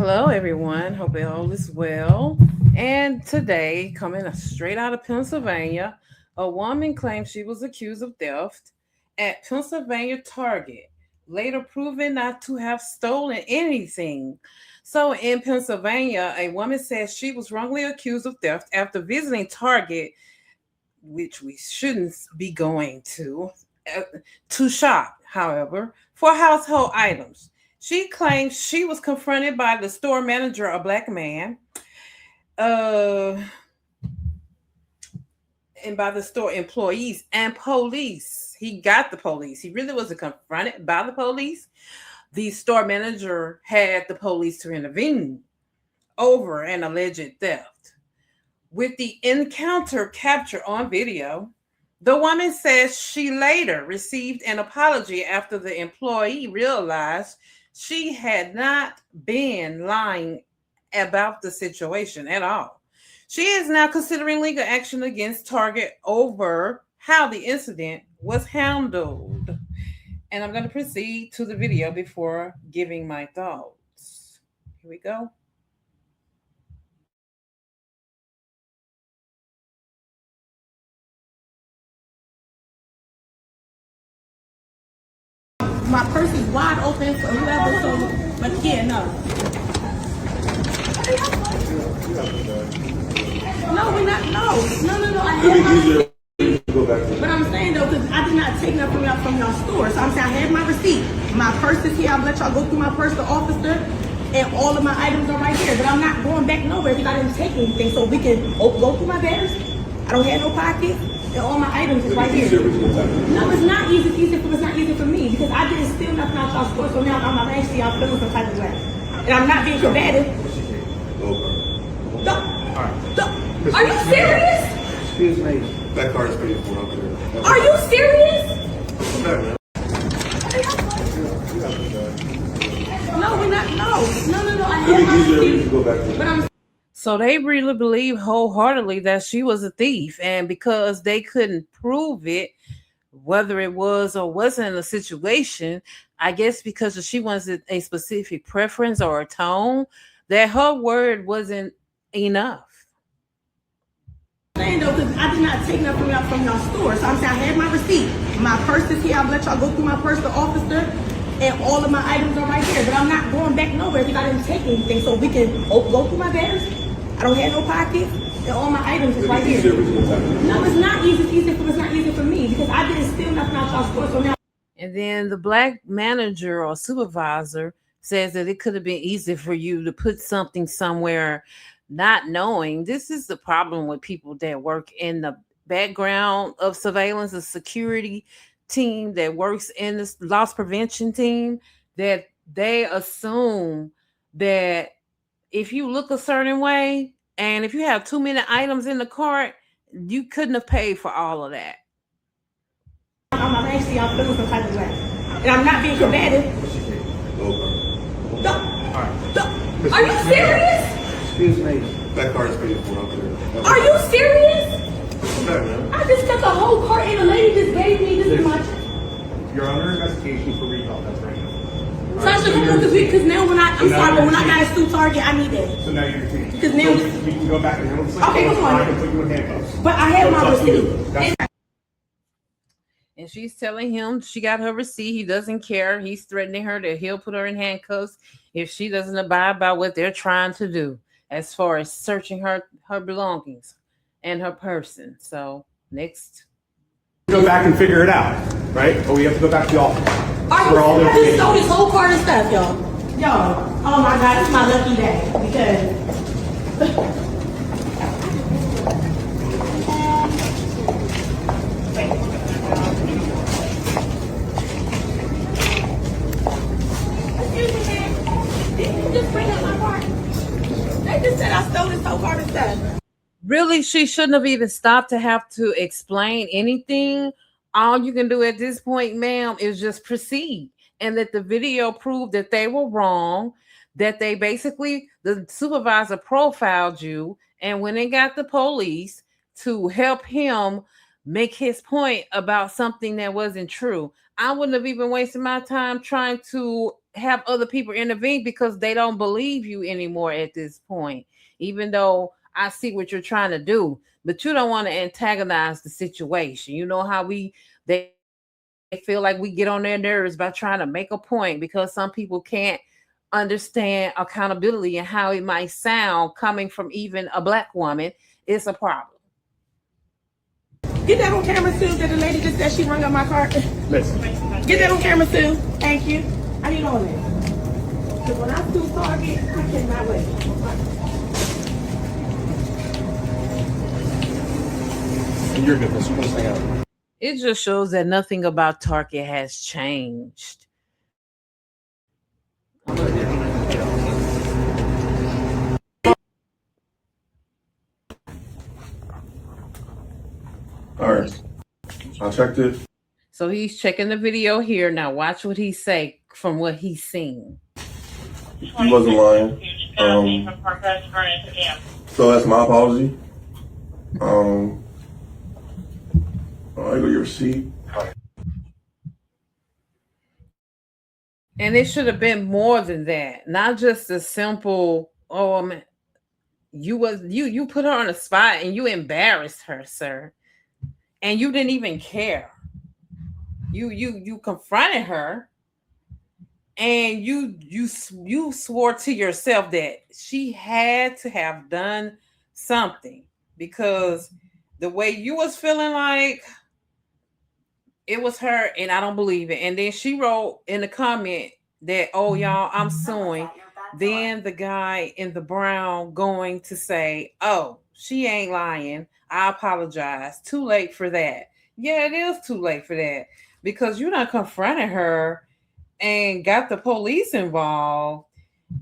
Hello, everyone. Hope all is well. And today, coming straight out of Pennsylvania, a woman claims she was accused of theft at Pennsylvania Target, later proven not to have stolen anything. So, in Pennsylvania, a woman says she was wrongly accused of theft after visiting Target, which we shouldn't be going uh, to shop, however, for household items. She claims she was confronted by the store manager, a black man, uh, and by the store employees and police. He got the police. He really wasn't confronted by the police. The store manager had the police to intervene over an alleged theft. With the encounter captured on video, the woman says she later received an apology after the employee realized she had not been lying about the situation at all. She is now considering legal action against Target over how the incident was handled. And I'm going to proceed to the video before giving my thoughts. Here we go. My purse is wide open for whoever, so, but yeah, no. No, we're not, no. I had but I'm saying though, because I did not take nothing out from y'all store. So I'm saying I have my receipt. My purse is here. I'll let y'all go through my purse, the officer, and all of my items are right here. But I'm not going back nowhere because I didn't take anything. So we can go through my bags. I don't have no pockets. And all my items is right here. No, it's not easy. It's not easy for me because I didn't steal nothing out y'all store. So now I'm actually y'all feeling some type of way, and I'm not being combative. Are you serious? Excuse me. That car is paid for up there. Are you serious? No, we're not. No. I have my receipt. But I'm. So they really believe wholeheartedly that she was a thief. And because they couldn't prove it, whether it was or wasn't a situation, I guess because she wanted a specific preference or a tone, that her word wasn't enough. Saying though, because I did not take nothing out from y'all store. So I'm saying I have my receipt. My purse is here. I'll let y'all go through my purse, the officer, and all of my items are right here. But I'm not going back nowhere because I didn't take anything. So we can go through my bags. I don't have no pockets, and all my items is right here. No, it's not easy. It's not easy for me because I didn't steal nothing out y'all store. So now. And then the black manager or supervisor says that it could have been easy for you to put something somewhere not knowing. This is the problem with people that work in the background of surveillance, a security team that works in the loss prevention team, that they assume that if you look a certain way and if you have too many items in the cart, you couldn't have paid for all of that. I'm actually y'all feeling some type of way, and I'm not being combative. Are you serious? Excuse me. That car is paid for up there. Are you serious? I just got the whole cart and the lady just gave me this much. You're under investigation for recall. That's right. Sasha, come on, because now when I'm sorry, but when I got a suit Target, I need that. So now you're detained. Because now we can go back and handle this. Okay, come on. I can put you in handcuffs. But I have my receipt. And she's telling him she got her receipt. He doesn't care. He's threatening her that he'll put her in handcuffs if she doesn't abide by what they're trying to do as far as searching her belongings and her person. So next. Go back and figure it out, right? But we have to go back to the office. I just stole this whole cart of stuff, y'all. Oh my God, it's my lucky day because. Just bring up my cart. They just said I stole this whole cart of stuff. Really, she shouldn't have even stopped to have to explain anything. All you can do at this point, ma'am, is just proceed. And that the video proved that they were wrong, that they basically, the supervisor profiled you. And when they got the police to help him make his point about something that wasn't true, I wouldn't have even wasted my time trying to have other people intervene because they don't believe you anymore at this point. Even though I see what you're trying to do, but you don't want to antagonize the situation. You know how they feel like we get on their nerves by trying to make a point because some people can't understand accountability and how it might sound coming from even a black woman. It's a problem. Get that on camera too, that the lady just said she rung up my car. Listen. Get that on camera too. Thank you. I need all that. Because when I sue Target, I cannot wait. You're good. Let's pull this thing out. It just shows that nothing about Target has changed. All right. I checked it. So he's checking the video here. Now watch what he say from what he's seen. He wasn't lying. So that's my apology. I got your receipt. And it should have been more than that. Not just a simple, oh man, you put her on the spot and you embarrassed her, sir. And you didn't even care. You confronted her and you swore to yourself that she had to have done something because the way you was feeling like it was her, and I don't believe it. And then she wrote in the comment that, oh y'all, I'm suing. Then the guy in the brown going to say, oh, she ain't lying. I apologize. Too late for that. Yeah, it is too late for that because you done confronted her and got the police involved.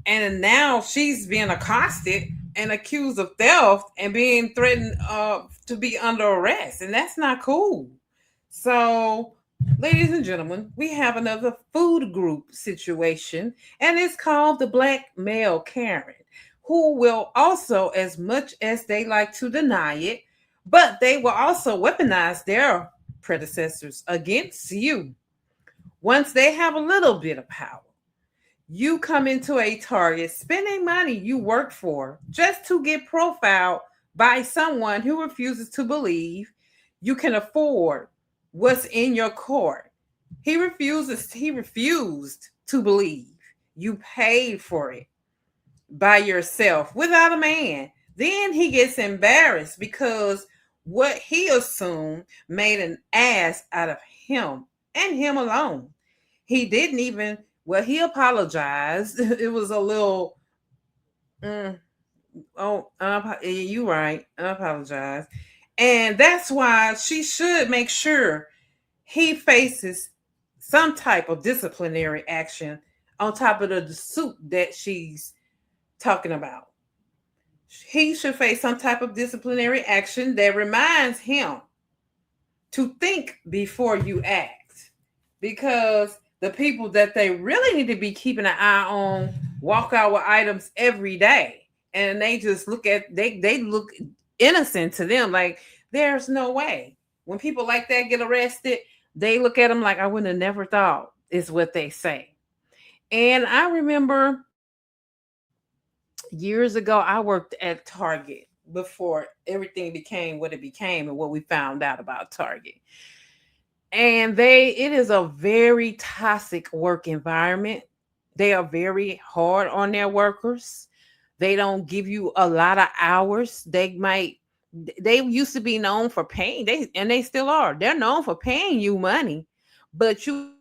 And now she's being accosted and accused of theft and being threatened to be under arrest. And that's not cool. So, ladies and gentlemen, we have another food group situation, and it's called the Black Male Karen, who will also, as much as they like to deny it, but they will also weaponize their predecessors against you. Once they have a little bit of power, you come into a Target spending money you worked for just to get profiled by someone who refuses to believe you can afford what's in your court. He refused to believe you paid for it by yourself without a man. Then he gets embarrassed because what he assumed made an ass out of him and him alone. He didn't even, well, he apologized. It was a little, you're right. I apologize. And that's why she should make sure he faces some type of disciplinary action on top of the suit that she's talking about. He should face some type of disciplinary action that reminds him to think before you act, because the people that they really need to be keeping an eye on walk out with items every day, and they just they look innocent to them. Like, there's no way. When people like that get arrested, they look at them like, I wouldn't have never thought, is what they say. And I remember years ago, I worked at Target before everything became what it became and what we found out about Target. And it is a very toxic work environment. They are very hard on their workers. They don't give you a lot of hours. They used to be known for paying, they still are. They're known for paying you money, but you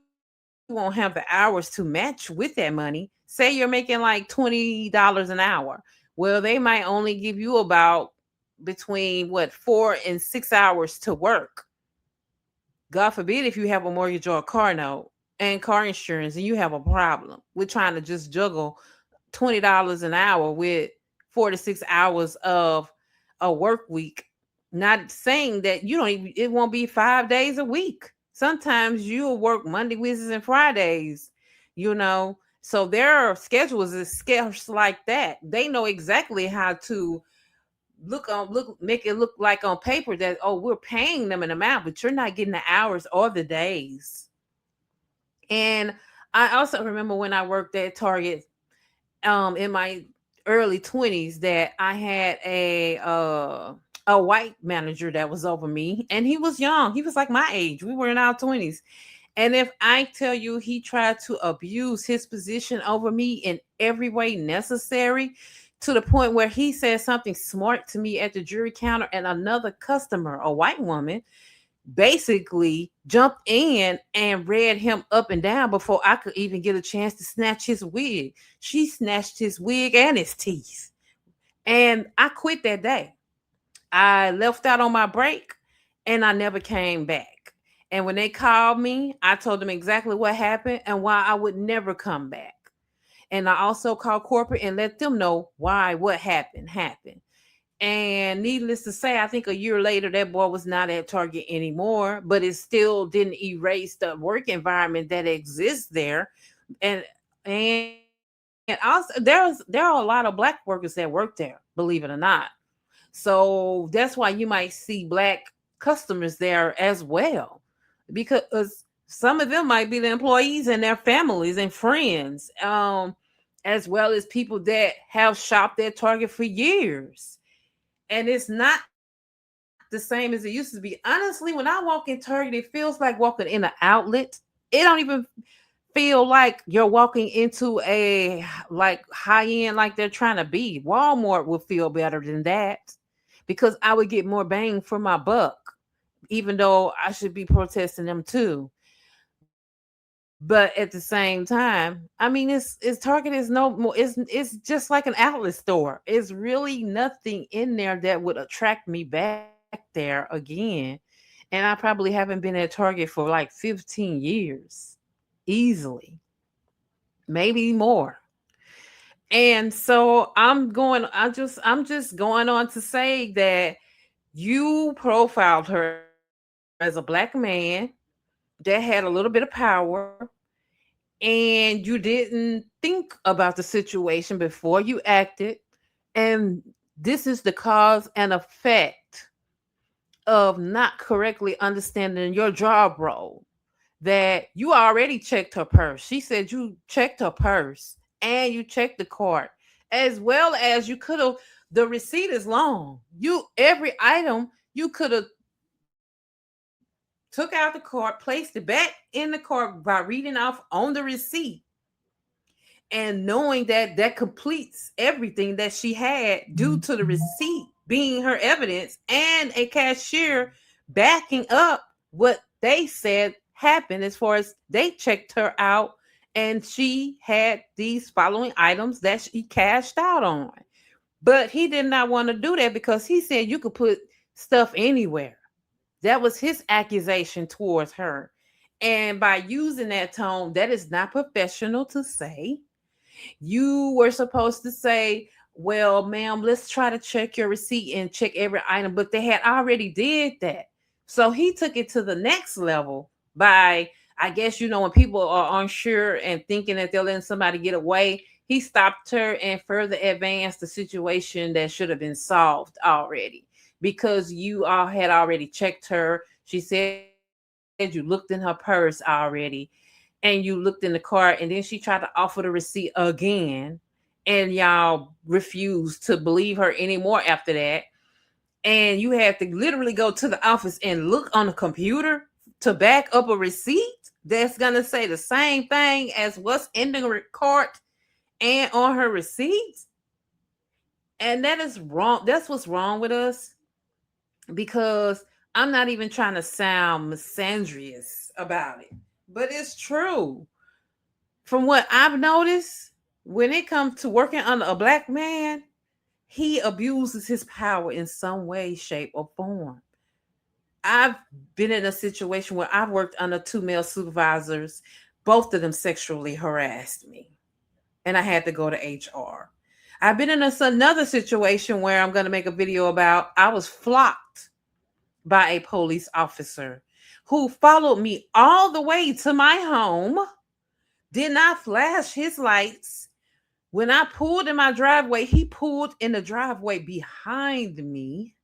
won't have the hours to match with that money. Say you're making like $20 an hour. Well, they might only give you about between 4 and 6 hours to work. God forbid if you have a mortgage or a car note and car insurance and you have a problem with trying to just juggle $20 an hour with 4 to 6 hours of a work week. Not saying that it won't be 5 days a week. Sometimes you'll work Monday, Wednesdays, and Fridays, So their schedules is scarce like that. They know exactly how to make it look like on paper that, oh, we're paying them an amount, but you're not getting the hours or the days. And I also remember when I worked at Target in my early 20s that I had a white manager that was over me, and he was young. He was like my age. We were in our 20s. And if I tell you he tried to abuse his position over me in every way necessary, to the point where he said something smart to me at the jury counter, and another customer, a white woman, basically jumped in and read him up and down before I could even get a chance to snatch his wig. She snatched his wig and his teeth. And I quit that day. I left out on my break and I never came back. And when they called me, I told them exactly what happened and why I would never come back. And I also called corporate and let them know why what happened. And needless to say, I think a year later, that boy was not at Target anymore, but it still didn't erase the work environment that exists there. And also there are a lot of black workers that work there, believe it or not. So that's why you might see black customers there as well, because some of them might be the employees and their families and friends, as well as people that have shopped at Target for years. And it's not the same as it used to be. Honestly, when I walk in Target, it feels like walking in an outlet. It don't even feel like you're walking into a like high end like they're trying to be. Walmart would feel better than that because I would get more bang for my buck, even though I should be protesting them too. But at the same time, I mean, it's Target is no more. It's just like an outlet store. It's really nothing in there that would attract me back there again. And I probably haven't been at Target for like 15 years, easily, maybe more. And so I'm just going on to say that you profiled her as a black man that had a little bit of power, and you didn't think about the situation before you acted. And this is the cause and effect of not correctly understanding your job role. That you already checked her purse. She said you checked her purse and you checked the cart, as well as you could have. The receipt is long. You every item you could have took out the cart, placed it back in the cart by reading off on the receipt and knowing that that completes everything that she had due to the receipt being her evidence and a cashier backing up what they said happened as far as they checked her out and she had these following items that she cashed out on. But he did not want to do that because he said you could put stuff anywhere. That was his accusation towards her. And by using that tone, that is not professional to say. You were supposed to say, well, ma'am, let's try to check your receipt and check every item, but they had already did that. So he took it to the next level by, I guess, when people are unsure and thinking that they're letting somebody get away, he stopped her and further advanced the situation that should have been solved already because you all had already checked her. She said you looked in her purse already and you looked in the cart, and then she tried to offer the receipt again, and y'all refused to believe her anymore after that. And you had to literally go to the office and look on the computer to back up a receipt that's going to say the same thing as what's in the cart and on her receipts. And that is wrong. That's what's wrong with us, because I'm not even trying to sound misandrous about it, but it's true. From what I've noticed, when it comes to working under a black man, he abuses his power in some way, shape, or form. I've been in a situation where I've worked under two male supervisors. Both of them sexually harassed me, and I had to go to HR. I've been in another situation where I'm going to make a video about. I was flocked by a police officer who followed me all the way to my home, did not flash his lights. When I pulled in my driveway, he pulled in the driveway behind me.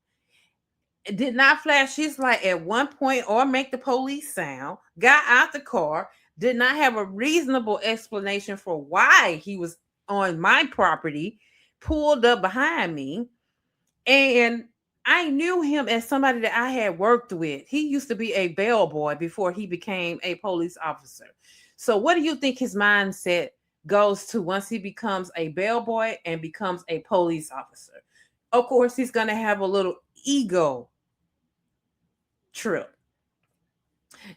Did not flash his light at one point or make the police sound. Got out the car, did not have a reasonable explanation for why he was on my property, pulled up behind me. And I knew him as somebody that I had worked with. He used to be a bellboy before he became a police officer. So, what do you think his mindset goes to once he becomes a bellboy and becomes a police officer? Of course, he's going to have a little ego trip.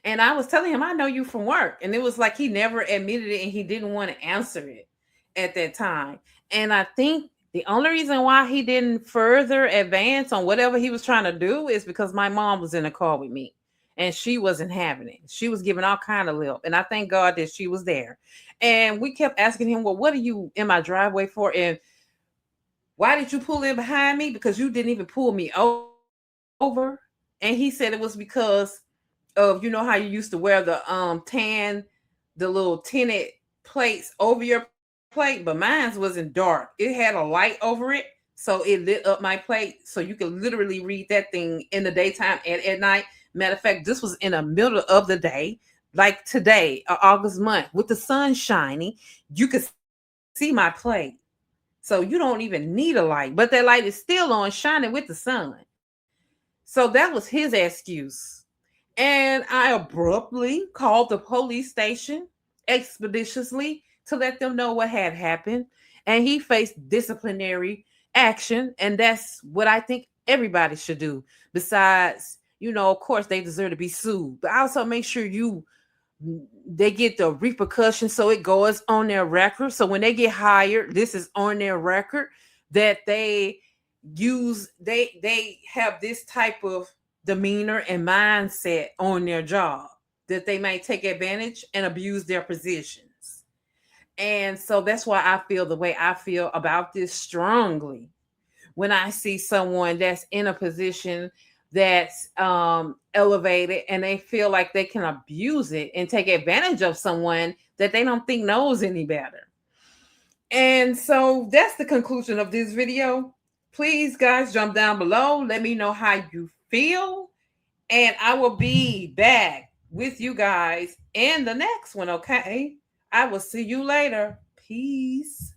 And I was telling him, I know you from work. And it was like he never admitted it and he didn't want to answer it at that time. And I think the only reason why he didn't further advance on whatever he was trying to do is because my mom was in the car with me and she wasn't having it. She was giving all kind of lip. And I thank God that she was there. And we kept asking him, well, what are you in my driveway for? And why did you pull in behind me? Because you didn't even pull me over. And he said it was because of, you know how you used to wear the the little tinted plates over your plate, but mine wasn't dark. It had a light over it, so it lit up my plate, so you could literally read that thing in the daytime and at night. Matter of fact, this was in the middle of the day, like today, August month, with the sun shining. You could see my plate. So you don't even need a light, but that light is still on, shining with the sun. So that was his excuse. And I abruptly called the police station expeditiously to let them know what had happened. And he faced disciplinary action. And that's what I think everybody should do. Besides, of course, they deserve to be sued. But also make sure they get the repercussions so it goes on their record. So when they get hired, this is on their record that they have this type of demeanor and mindset on their job, that they might take advantage and abuse their positions. And so that's why I feel the way I feel about this strongly when I see someone that's in a position that's elevated and they feel like they can abuse it and take advantage of someone that they don't think knows any better. And so that's the conclusion of this video. Please, guys, jump down below. Let me know how you feel. And I will be back with you guys in the next one, okay? I will see you later. Peace.